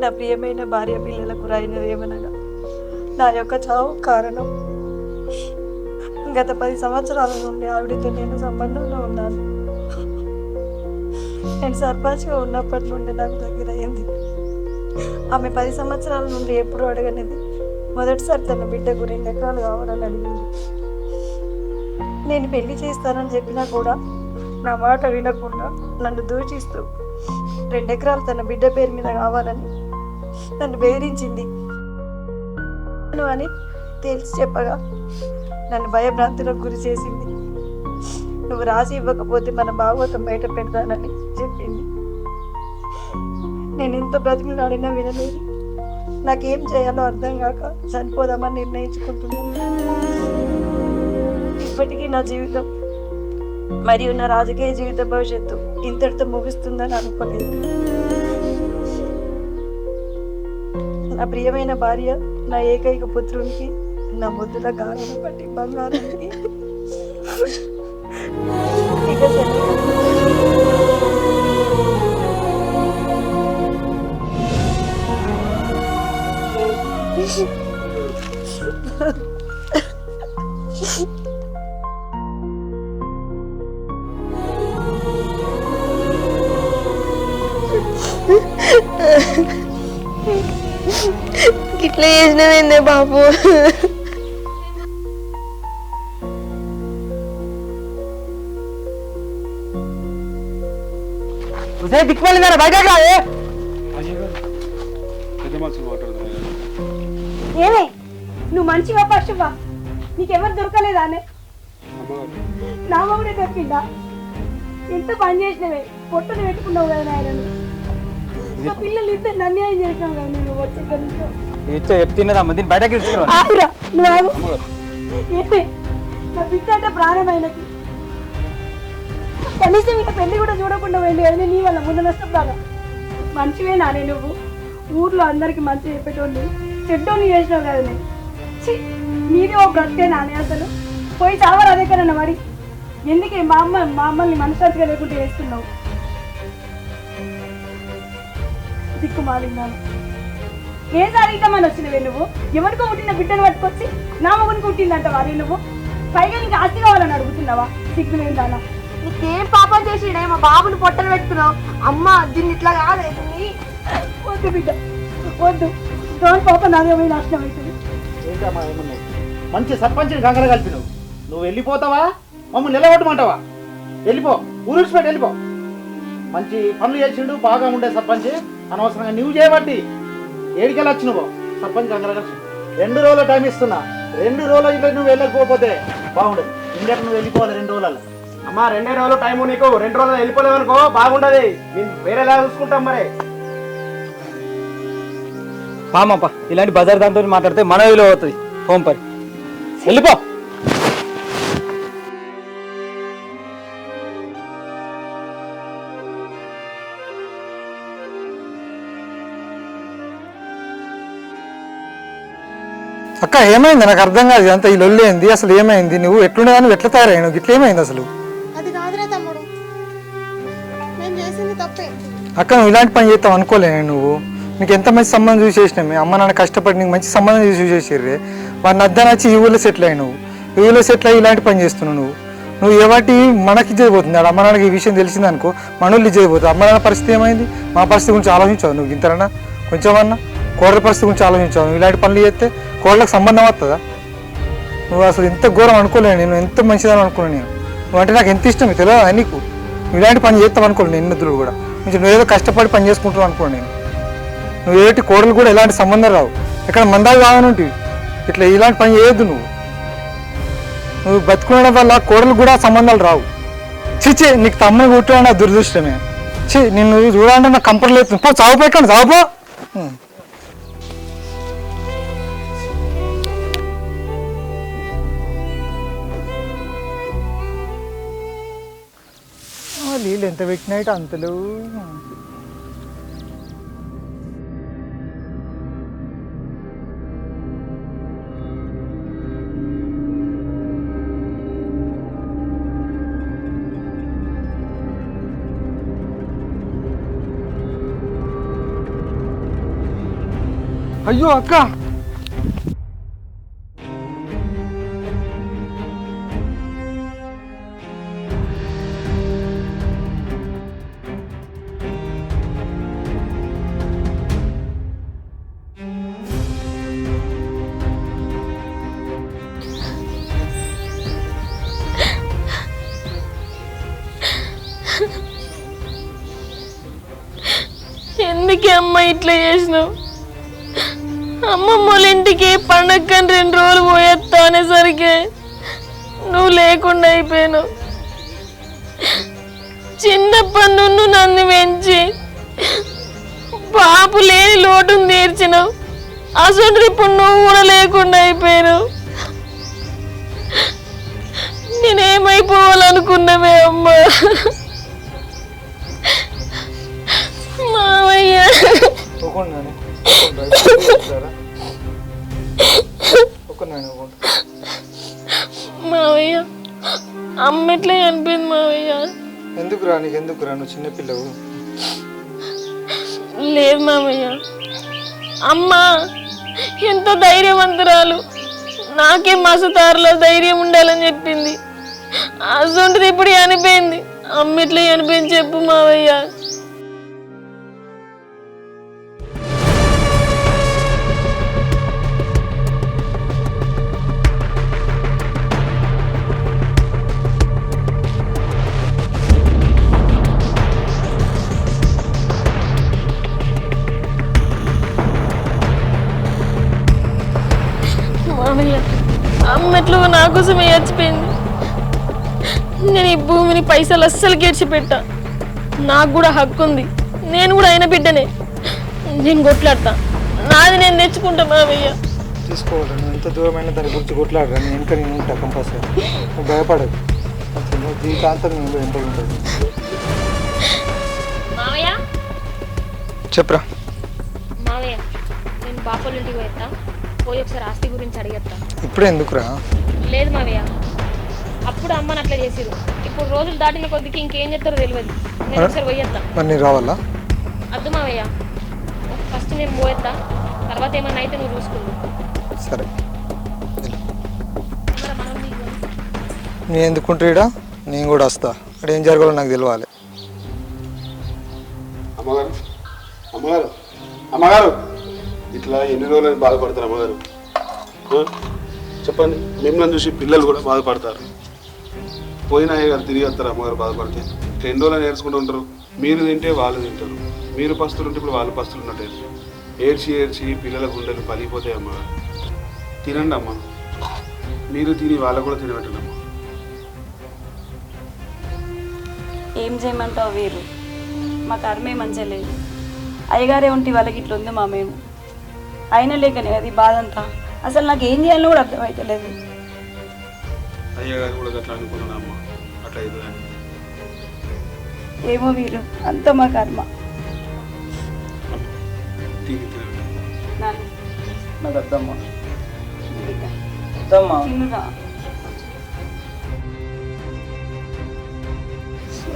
నా ప్రియమైన భార్య పిల్లలకు రాయినదేమనగా నా యొక్క చావు కారణం. గత 10 సంవత్సరాల నుండి ఆవిడతో నేను సంబంధంలో ఉన్నాను. నేను సర్పంచ్గా ఉన్నప్పటి నుండి నాకు దగ్గర అయింది. ఆమె 10 సంవత్సరాల నుండి ఎప్పుడూ అడగనిది మొదటిసారి తన బిడ్డకు 2 ఎకరాలు కావాలని అడిగింది. నేను పెళ్లి చేస్తానని చెప్పినా కూడా నా మాట వినకుండా నన్ను దూషిస్తూ 2 ఎకరాలు తన బిడ్డ పేరు మీద కావాలని నన్ను బెదిరించింది అని తెలిసి చెప్పగా నన్ను భయభ్రాంతులకు గురి చేసింది. నువ్వు రాసి ఇవ్వకపోతే మన భాగవతం బయట పెడతానని చెప్పింది. నేను ఎంత బ్రతిమలాడినా వినలేదు. నాకేం చేయాలో అర్థం కాక చనిపోదామని నిర్ణయించుకుంటున్నాను. ఇప్పటికీ నా జీవితం మరియు నా రాజకీయ జీవిత భవిష్యత్తు ఇంతటితో ముగుస్తుందని అనుకోలేదు. నా ప్రియమైన భార్య, నా ఏకైక పుత్రునికి, నా ముద్దుల గారణ పట్టి బంగారానికి ఇక ఇట్లా చేసినవేందే బాబు? దిక్కుమల్లి బయట ఏమే నువ్వు మంచివా పశువా? నీకెవరు దొరకలేదా? నా మొగుడే దొరికిందా? ఎంత పని చేసినవే, పొట్టను పెట్టుకున్నావు కదా నాయనను. నా పిల్లలు ఇద్దరు అన్యాయం చేసినావు కదా నేను వచ్చే చెప్తున్నదమ్మ, దీన్ని బయటకి ఆగురా. నువ్వు ఆగు. ఏమే నా బిడ్డ అంటే ప్రాణమైనది. కనీసం ఇంకా పెళ్లి కూడా చూడకుండా పోయింది కదా నీ వల్ల. ముందు నష్టం రాదా? మంచివే నానే నువ్వు. ఊర్లో అందరికి మంచి చెప్పేటోళ్ళు చెడ్డోళ్ళు చేసినావు కదా నీది ఓ బ్రతికే నానే. అసలు పోయి చావరు అదే కన్నా మరి. ఎందుకే మా అమ్మల్ని మనశ్శాంతిగా లేకుండా చేస్తున్నావు? దిక్కు మాలిందాను. ఏం సాధిద్దామని వచ్చినవే నువ్వు? ఎవరికో పుట్టిన బిడ్డను పట్టుకొచ్చి నా మొగునికి పుట్టిందంట వారి నువ్వు. పైగా నీకు ఆస్తి కావాలని అడుగుతున్నావా? సిగ్గులేదానా? నీకేం పాపం చేసిడే? మా బాబుని పొట్టలు పెట్టుకున్నావు. అమ్మ దీన్ని ఇట్లా కాదు. వద్దు బిడ్డ వద్దు. దాని పాప నాదేమై నాశనం అవుతుంది. ఏంటమ్మా ఏమన్నాయి? మంచి సర్పంచ్ని గంగలు కలిపినావు. నువ్వు వెళ్ళిపోతావా? మమ్మల్ని నిలబొట్టమంటావా? వెళ్ళిపో, ఊరిసిపెట్టి వెళ్ళిపో. మంచి పనులు చేసిండు, బాగా ఉండే సర్పంచ్. అనవసరంగా నువ్వు చేయబట్టి ఏడికెళ్ళి వచ్చి నువ్వు సర్పంచ్ గంగలు కలిసి 2 రోజులు టైం ఇస్తున్నా. 2 రోజులు నువ్వు వెళ్ళకపోతే బాగుండదు. ఇండియా నువ్వు వెళ్ళిపోవాలి 2 రోజులలో. అమ్మా 2 రోజులు టైము నీకు. 2 రోజులు వెళ్ళిపోలేవు అనుకో బాగుండదు. నేను వేరేలా చూసుకుంటాం మరి. పామప్ప ఇలాంటి బజార్ దాంతో మాట్లాడితే మన విలువ అవుతుంది. హోమ్ పని వెళ్ళిపో. అక్క ఏమైంది? నాకు అర్థం కాదు. అంత ఈ లొల్లి ఏంది అసలు? ఏమైంది? నువ్వు ఎట్లుండే కానీ ఎట్లా తయారైనావు? ఇట్లా ఏమైంది అసలు? అది కాదురా తమ్ముడు, నేను చేసింది తప్పే. అక్క నువ్వు ఇలాంటి పని చేస్తావు అనుకోలేను. నువ్వు నీకు ఎంత మంచి సంబంధం చూసి చేసినామే. అమ్మ నాన్న కష్టపడి నీకు మంచి సంబంధం చూసి చేసిర్రే. వాడిని అద్దం వచ్చి ఈ ఊళ్ళో సెటిల్ అయ్యి నువ్వు ఈ ఊళ్ళో సెటిల్ అయ్యి ఇలాంటి పని చేస్తున్నావు. నువ్వు ఎవటి మనకి ఇచ్చేదిపోతుంది. అమ్మ నాన్నకి ఈ విషయం తెలిసిందనుకో మనోళ్ళు ఇచ్చేదిపోతుంది. అమ్మ నాన్న పరిస్థితి ఏమైంది? మా పరిస్థితి గురించి ఆలోచించావు నువ్వు ఇంతనా? కొంచెమన్నా కోడల పరిస్థితి గురించి ఆలోచించావు. నువ్వు ఇలాంటి పనులు చేస్తే కోడలకు సంబంధం వస్తుందా? నువ్వు అసలు ఎంత ఘోరం అనుకోలేను. నేను ఎంత మంచిదని అనుకున్నాను. నువ్వు అంటే నాకు ఎంత ఇష్టం తెలియదా నీకు? నువ్వు ఇలాంటి పని చేస్తావు అనుకోలేదు. నేను ఇద్దరు కూడా కొంచెం నువ్వేదో కష్టపడి పని చేసుకుంటావు అనుకోండి. నువ్వు ఏటి కోడలు కూడా ఎలాంటి సంబంధం రావు. ఇక్కడ మందాలు కావాలంటే ఇట్లా ఇలాంటి పని చేయొద్దు. నువ్వు బతుకునే వల్ల కోడలు కూడా సంబంధాలు రావు. చిచ్చే నీకు తమ్ముని కొట్టడం నా దురదృష్టమే. నిన్ను చూడాలంటే నాకు కంపర్ లేదు. పో చావు పెట్టండి, చావుపో. నీళ్ళు ఎంత పెట్టినాయిట అంతలు. అయ్యో అక్క. ఎందుకే అమ్మ ఇట్లా చేసినావు? అమ్మమ్మ వాళ్ళ ఇంటికి పండగని 2 రోజులు పోయేస్తా అనేసరికి నువ్వు లేకుండా అయిపోయావు. చిన్నప్పటి నుండి నన్ను పెంచి బాబు లేని లోటును తీర్చినావు. అసలు ఇప్పుడు నువ్వు కూడా లేకుండా అయిపోయావు. నేనేమైపోవాలనుకున్నావే అమ్మ? మావయ్య మావయ్య అమ్మ ఎట్లా అనిపింది మావయ్య? ఎందుకురా నీకు? ఎందుకురా? నువ్వు చిన్నపిల్లవు. లేదు మావయ్య, అమ్మ ఎంత ధైర్యవంతురాలు. నాకే మసతారులో ధైర్యం ఉండాలని చెప్పింది. అసొంటిది ఇప్పుడు అనిపోయింది. అమ్మ ఎట్లా అనిపోయింది చెప్పు మావయ్య. మావయ్య అమ్మట్లో నా కోసమే చచ్చిపోయింది. నేను ఈ భూమిని పైసలు అస్సలు గెలిచిపెట్టా. నాకు కూడా హక్కు ఉంది. నేను కూడా అయిన బిడ్డనే. నేను కొట్లాడతా. నాది నేను తెచ్చుకుంటా మావయ్య. తీసుకోవాలి. నువ్వు ఎంత దూరమైన దాని గురించి కొట్లాడరా. నేను వెనుక నేను ఉంటా కంపల్సరీ. నువ్వు భయపడదు. నువ్వు జీవితాంతం నువ్వు ఎంత ఉంటుంది. మావయ్య చెప్పరా. మావయ్య నేను బాపల ఇంటికి పోయేస్తా. పోయి ఒకసారి ఆస్తి గురించి అడిగేస్తా. ఇప్పుడే ఎందుకురా? లేదు మావయ్య, అప్పుడు అమ్మని అట్లా చేసిరు. ఇప్పుడు రోజులు దాటిన కొద్దికి ఇంకేం చేస్తారో తెలియదు. నేను ఒకసారి పోయేస్తా. మరి నేను రావాలా? అద్దు మావయ్య, ఫస్ట్ నేను పోయేస్తా. తర్వాత ఏమన్నా అయితే నువ్వు చూసుకుందు. సరే. నేను ఎందుకుంటాడా? నేను కూడా వస్తా. అక్కడ ఏం జరగాలో నాకు తెలియాలి. అమ్మగారు అమ్మగారు అమ్మగారు ఇట్లా ఎన్ని రోజులు బాధపడతారు అమ్మగారు? చెప్పండి. మిమ్మల్ని చూసి పిల్లలు కూడా బాధపడతారు. పోయినా గారు తిరిగి వస్తారు అమ్మగారు బాధపడితే. 2 రోజులు నేర్చుకుంటూ ఉంటారు. మీరు తింటే వాళ్ళు తింటారు. మీరు పస్తులు ఉంటే ఇప్పుడు వాళ్ళు పస్తులు ఉన్నట్టు. ఏడ్చి ఏడ్చి పిల్లల గుండెలు పలిగిపోతాయి అమ్మగారు. తినండి అమ్మ. మీరు తిని వాళ్ళకు కూడా తినబెట్టండి అమ్మ. ఏం చేయమంటావు వీరు? మా కర్మే మంచిగా లేదు. అయ్యగారే ఉంటే వాళ్ళకి ఇట్లా ఉంది మా మేము. అయినా లేకనే అది బాధ అంతా. అసలు నాకు ఏం చేయాలో కూడా అర్థమవుతలేదు. అయ్యగారు కూడా అట్లా అనుకున్నాను అమ్మ. అట్లా అవుతుందని ఏమో వీరు, అంత మా కర్మ. తిని తినండి. నాకు అద్దమ్మా. తిన్నురా.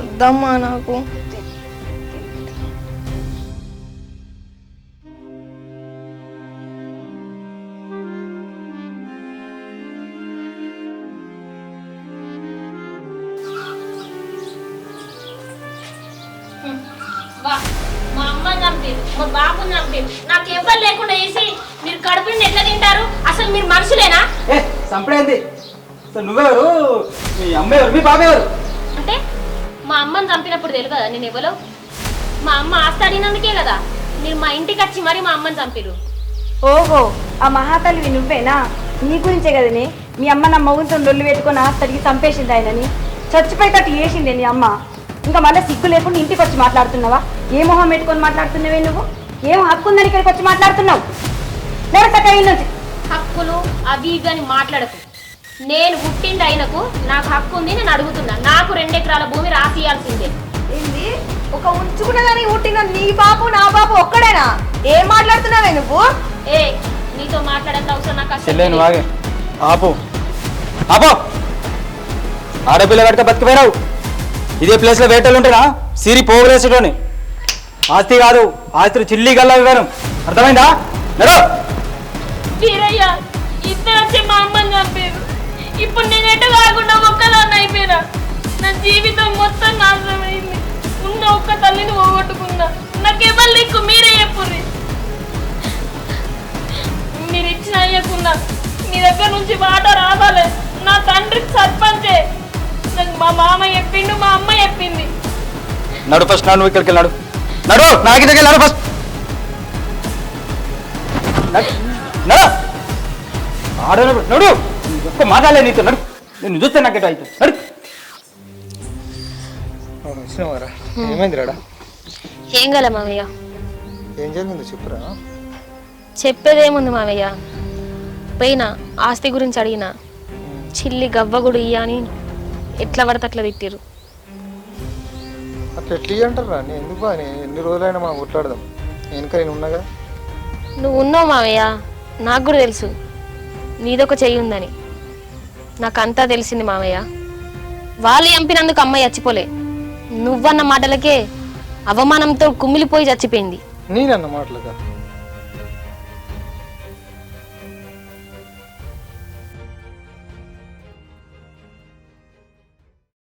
వద్దమ్మా నాకు. మా అమ్మని చంపారు, మా బాబుని చంపారు. నాకు ఎవ్వరు లేకుండా చేసి మీరు కడుపుని ఎట్లా తింటారు? అసలు మీరు మనుషులేనా? చంపేంది నువ్వెవరు? మీ అమ్మ ఎవరు? మీ బాబు ఎవరు? అంటే మా అమ్మని చంపినప్పుడు తెలియదా నేను ఎవరో? మా అమ్మ ఆస్తి అడిగినందుకే కదా మీరు మా ఇంటికి వచ్చి మరి మా అమ్మని చంపారు. ఓహో, ఆ మహాతల్లివి నువ్వేనా? నీ గురించే కదనే మీ అమ్మ నా మగుతో లొల్లు పెట్టుకొని ఆస్తడికి చంపేసింది ఆయనని. చచ్చిపోయేటట్టు చేసిందే నీ అమ్మ. ఇంకా మళ్ళీ సిగ్గు లేకుండా ఇంటికి వచ్చి మాట్లాడుతున్నావా? ఏ మొహం పెట్టుకొని మాట్లాడుతున్నావే నువ్వు? ఏం హక్కు ఉందని ఇక్కడికి వచ్చి మాట్లాడుతున్నావు? లేకపోతే నుంచి హక్కులు అవి ఇవి మాట్లాడకు. నేను పుట్టింది ఆయనకు, నాకు హక్కు ఉంది. నేను అడుగుతున్నా. నాకు 2 ఎకరాల భూమి రాసియాల్సిందే. ఏంది? ఒక ఉంచుకున్నదని పుట్టిన నీ బాబు నా బాబు ఒక్కడేనా? ఏం మాట్లాడుతున్నావే నువ్వు? ఏ నీతో మాట్లాడేంత అవసరం నాకు అసలు చెల్లెను లేదు. వాగే ఆపు ఆపో. ఆడపిల్ల కనుక బతికిపోయినావు. ఇదే ప్లేస్లో వేటలు ఉంటేనా సిరి పోగులేసేటోని. ఆస్తి కాదు, ఆస్తిని చిల్లి గల్లా వివరం. అర్థమైందా? వీరయ్య ఇద్దరు వచ్చి మా అమ్మని చంపారు. ఇప్పుడు నేను ఎటు కాకుండా ఒక్కదాన్ని అయిపోయినా. నా జీవితం మొత్తం నాశనమైంది. ఉన్న ఒక్క తల్లిని పోగొట్టుకున్నా. నాకెవరు లిక్కు మీరే చెప్పుర్రి. మీరు ఇచ్చిన అయ్యకున్నా మీ దగ్గర నుంచి మాట రావాలి. నా తండ్రికి సర్పంచే. నాకు మా మామ చెప్పిండు, మా అమ్మ చెప్పింది. నడు ఫస్ట్, నడు ఇక్కడికి నడు, నడు నాకు దగ్గర నడు ఫస్ట్, నడు ఆడ నడు. ఒక్క మాట్లాడలే నీతో, నడు. నేను చూస్తే నాకు ఎటు అవుతుంది, నడు. వచ్చినావారా? ఏమైంది రాడా? ఏం గల మామయ్య? ఏం జరిగిందో చెప్పురా. చెప్పేదేముంది మామయ్య, పోయినా ఆస్తి గురించి అడిగినా చిల్లి గవ్వగుడు ఇయ్య అని ఎట్లా పడితే అట్లా తిట్టిరు. అట్లా ఎట్లా అంటారా? నేను ఎందుకు బా, నేను ఎన్ని రోజులైనా మనం కొట్లాడదాం. వెనుక నేను ఉన్నాగా. నువ్వు ఉన్నావు మామయ్య, నాకు కూడా తెలుసు నీదొక చెయ్యి ఉందని. నాకంతా తెలిసింది మామయ్య. వాళ్ళు చంపినందుకు అమ్మాయి చచ్చిపోలే, నువ్వన్న మాటలకే అవమానంతో కుమిలిపోయి చచ్చిపోయింది. నేనన్న మాటలుగా